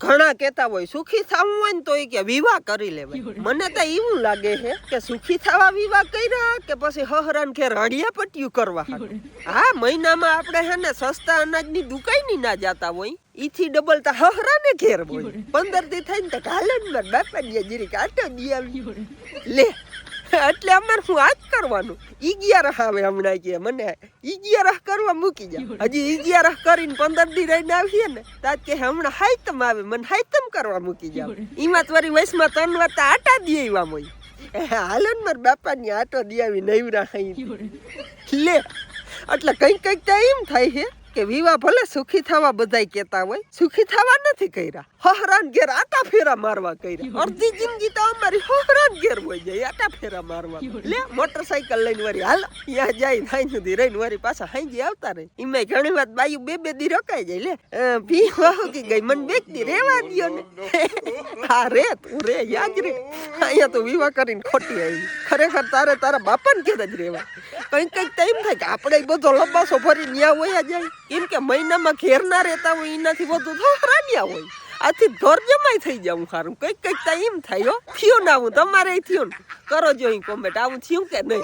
ઘણા કહેતા હોય સુખી થવું હોય ને તો એ કે વિવાહ કરી લેવાય. મને તો એવું લાગે છે કે સુખી થવા વિવાહ કર્યા કે પછી હહરાન કે રડિયા પટ્યું કરવા. હા, મહિનામાં આપણે હે ને સસ્તા અનાજની દુકાન ના જાતા હોય ઈથી ડબલ તા હહરાને ઘેર હોય. 15 દી થઈને તો કાલન માં બાપા ની જીરી કાટો દી આવી લે. એટલે અમારે હું આજ કરવાનું 11 આવે હમણાં કે મને 11 કરવા મૂકી જા. હજી 11 કરીને 15 દી રહીને આવીએ ને તાજ કે હમણાં હાઈતમ આવે મને હાઈતમ કરવા મૂકી જાવ. ઈમાં તમારી વયસમાં 3 વાર તો આટા દી આવ્યા મોય. હાલન માર બાપા ની આટો દી આવી નવરા હઈ લે. એટલે કઈક તો એમ થાય છે કે વિવાહ ભલે સુખી થવા બધાય કહેતા હોય, સુખી થવા નથી કર્યા. હહરાન ઘેર આટા ફેરા મારવા કર્યા. અડધી જિંદગી તો અમારી હહરાન ઘેર હોય જાય આટા ફેરા મારવા. લે મોટરસાઇકલ લઈને વળી હાલ ત્યાં જાય થાય સુધી રહીને વળી પાછા હાંજી આવતા રહે. એમાં ઘણી વાત બાયું 2 દી રોકાઈ જાય. લે પી વાહુકી ગઈ મને 2 દી રેવા દ્યો ને. હા રે તું રે યાદ રે. અહીંયા તો વિવાહ કરીને ખોટી આવી. ખરેખર તારા બાપાને ઘેર જ રેવા. કઈક તો એમ થાય કે આપણે બધો લંબાસો ભરી ન્યા હોય જાય. એમ કે મહિનામાં ઘેર ના રહેતા હોય એનાથી વધુ હરાન્યા હોય. આથી ઘર જમાઈ થઈ જાવ સારું. કઈક તો એમ થાય. થયો ના હું તમારે થયો ને કરો જો કોમેન્ટ આવું થયું કે નહીં.